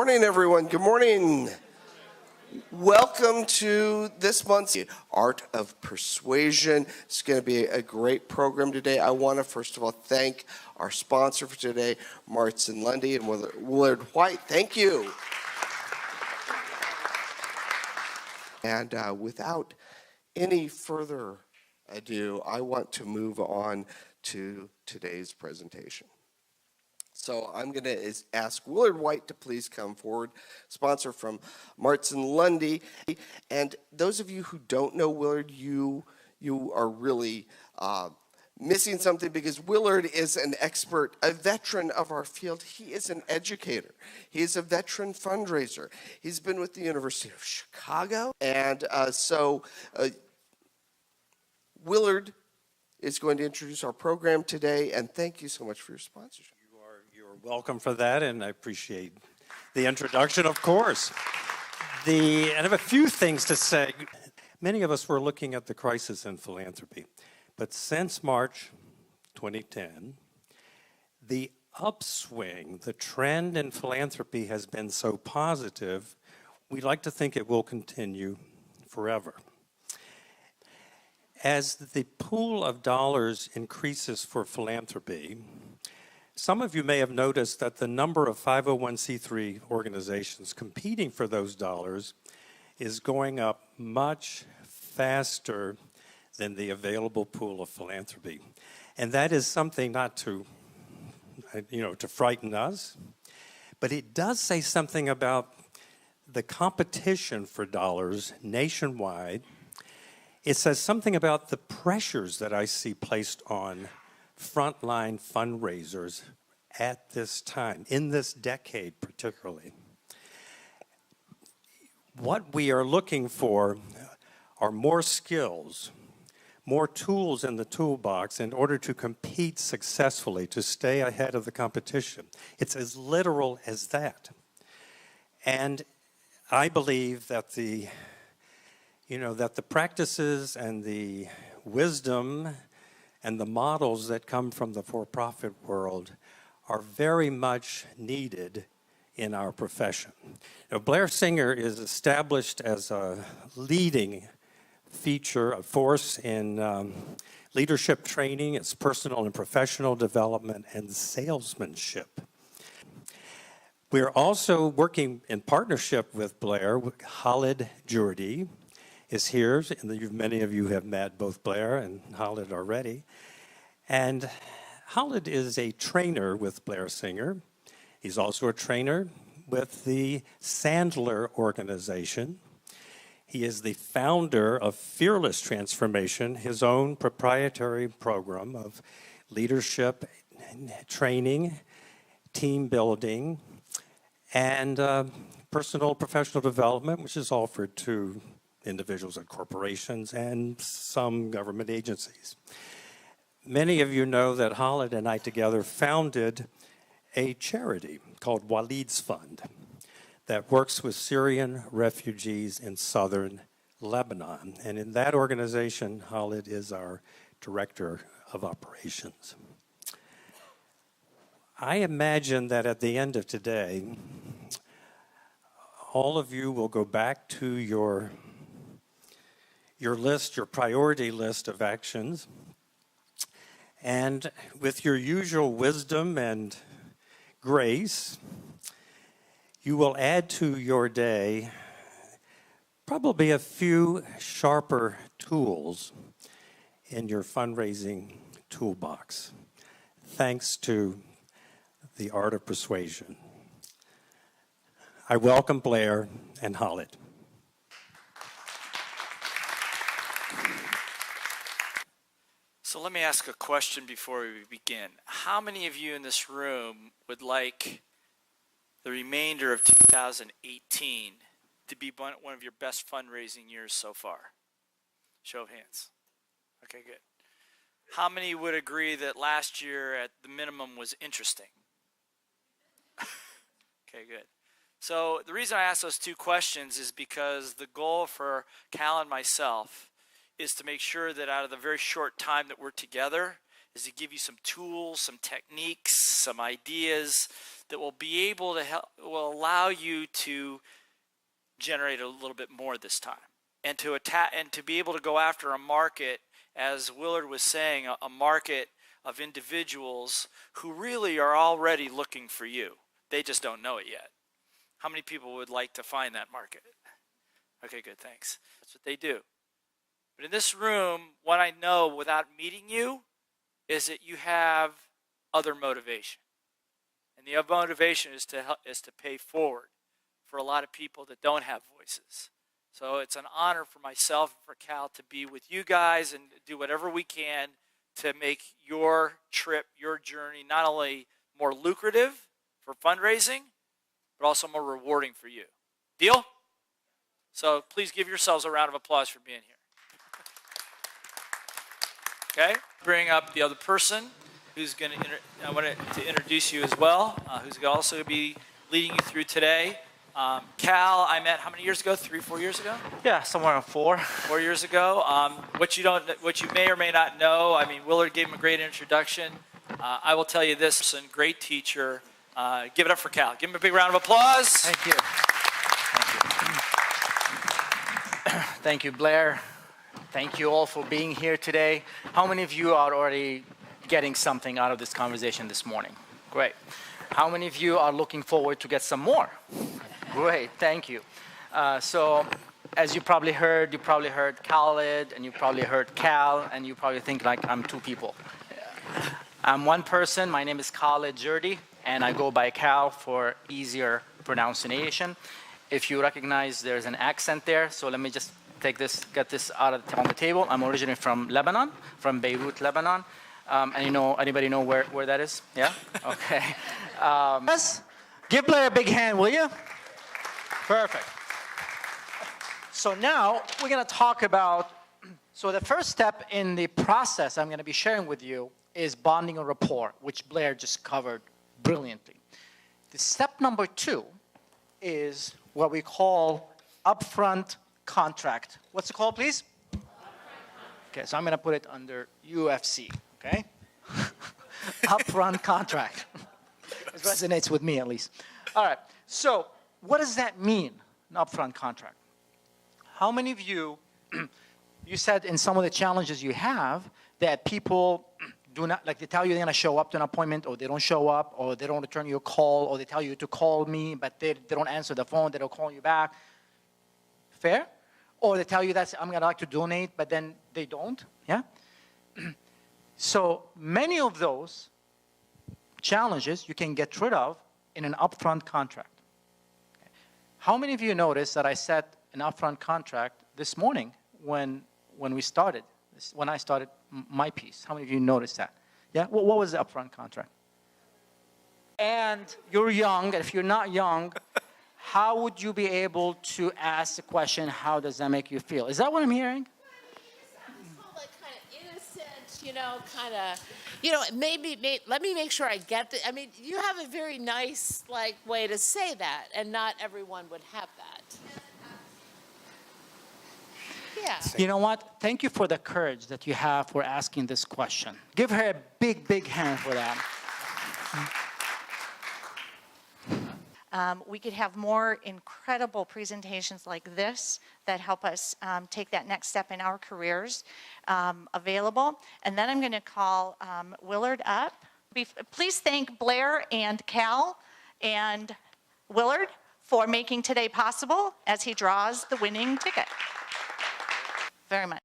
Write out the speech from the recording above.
morning, everyone. Good morning. Welcome to this month's Art of Persuasion. It's going to be a great program today. I want to, first of all, thank our sponsor for today, Marts and Lundy and Willard White. Thank you. And without any further ado, I want to move on to today's presentation. So I'm going to ask Willard White to please come forward, sponsor from Marts and Lundy. And those of you who don't know Willard, you are really missing something, because Willard is an expert, a veteran of our field. He is an educator. He is a veteran fundraiser. He's been with the University of Chicago. And so Willard is going to introduce our program today. And thank you so much for your sponsorship. You're welcome for that, and I appreciate the introduction, of course. And I have a few things to say. Many of us were looking at the crisis in philanthropy, but since March 2010, the upswing, the trend in philanthropy has been so positive, we like to think it will continue forever. As the pool of dollars increases for philanthropy, some of you may have noticed that the number of 501c3 organizations competing for those dollars is going up much faster than the available pool of philanthropy. And that is something not to, to frighten us, but it does say something about the competition for dollars nationwide. It says something about the pressures that I see placed on frontline fundraisers at this time, in this decade particularly. What we are looking for are more skills, more tools in the toolbox in order to compete successfully, to stay ahead of the competition. It's as literal as that. And I believe that the practices and the wisdom and the models that come from the for-profit world are very much needed in our profession. Blair Singer is established as a leading feature, a force in leadership training, its personal and professional development, and salesmanship. We're also working in partnership with Blair. Kal Jurdi is here, and many of you have met both Blair and Willard already. And Willard is a trainer with Blair Singer. He's also a trainer with the Sandler organization. He is the founder of Fearless Transformation, his own proprietary program of leadership, training, team building, and personal professional development, which is offered to individuals and corporations and some government agencies. Many of you know that Willard and I together founded a charity called Walid's Fund that works with Syrian refugees in southern Lebanon. And in that organization, Willard is our director of operations. I imagine that at the end of today, all of you will go back to your list, your priority list of actions, and with your usual wisdom and grace, you will add to your day probably a few sharper tools in your fundraising toolbox, thanks to the Art of Persuasion. I welcome Blair and Willard. So let me ask a question before we begin. How many of you in this room would like the remainder of 2018 to be one of your best fundraising years so far? Show of hands. Okay, good. How many would agree that last year at the minimum was interesting? Okay, good. So the reason I ask those two questions is because the goal for Kal and myself is to make sure that out of the very short time that we're together is to give you some tools, some techniques, some ideas that will be able to help, will allow you to generate a little bit more this time, and to attack and to be able to go after a market, as Willard was saying, a market of individuals who really are already looking for you. They just don't know it yet. How many people would like to find that market? Okay, good, thanks. That's what they do. But in this room, what I know without meeting you is that you have other motivation. And the other motivation is to pay forward for a lot of people that don't have voices. So it's an honor for myself and for Kal to be with you guys and do whatever we can to make your trip, your journey, not only more lucrative for fundraising, but also more rewarding for you. Deal? So please give yourselves a round of applause for being here. Okay, bring up the other person who's going to, I want to introduce you as well, who's going to also be leading you through today. Kal, I met how many years ago? 3, 4 years ago? Yeah, somewhere around 4. 4 years ago. What you may or may not know, I mean, Willard gave him a great introduction. I will tell you this, person, great teacher. Give it up for Kal. Give him a big round of applause. Thank you. Thank you, Blair. Thank you all for being here today. How many of you are already getting something out of this conversation this morning? Great. How many of you are looking forward to get some more? Great, thank you. So, as you probably heard Khaled, and you probably heard Kal, and you probably think like I'm 2 people. I'm one person. My name is Kal Jurdi, and I go by Kal for easier pronunciation. If you recognize, there's an accent there, so let me just get this out on the table. I'm originally from Lebanon, from Beirut, Lebanon. And anybody know where that is? Yeah? Okay. Yes? Give Blair a big hand, will you? Perfect. So now we're going to talk about, so the first step in the process I'm going to be sharing with you is bonding a rapport, which Blair just covered brilliantly. The step number 2 is what we call upfront contract. What's it called, please? Okay, so I'm going to put it under UFC, okay? Upfront contract. It resonates with me, at least. All right, so what does that mean, an upfront contract? How many of you, you said in some of the challenges you have that people do not, like they tell you they're going to show up to an appointment, or they don't show up, or they don't return your call, or they tell you to call me, but they don't answer the phone, they don't call you back. Fair? Or they tell you that I'm going to like to donate, but then they don't. Yeah? So many of those challenges you can get rid of in an upfront contract. Okay. How many of you noticed that I set an upfront contract this morning when we started, when I started my piece? How many of you noticed that? Yeah? What was the upfront contract? And you're young, and if you're not young, how would you be able to ask the question, how does that make you feel? Is that what I'm hearing? Like kind of innocent, kind of, maybe let me make sure I get I mean, you have a very nice, way to say that, and not everyone would have that. Yeah. You know what? Thank you for the courage that you have for asking this question. Give her a big, big hand for that. We could have more incredible presentations like this that help us take that next step in our careers available. And then I'm going to call Willard up. Please thank Blair and Kal and Willard for making today possible as he draws the winning ticket. Very much.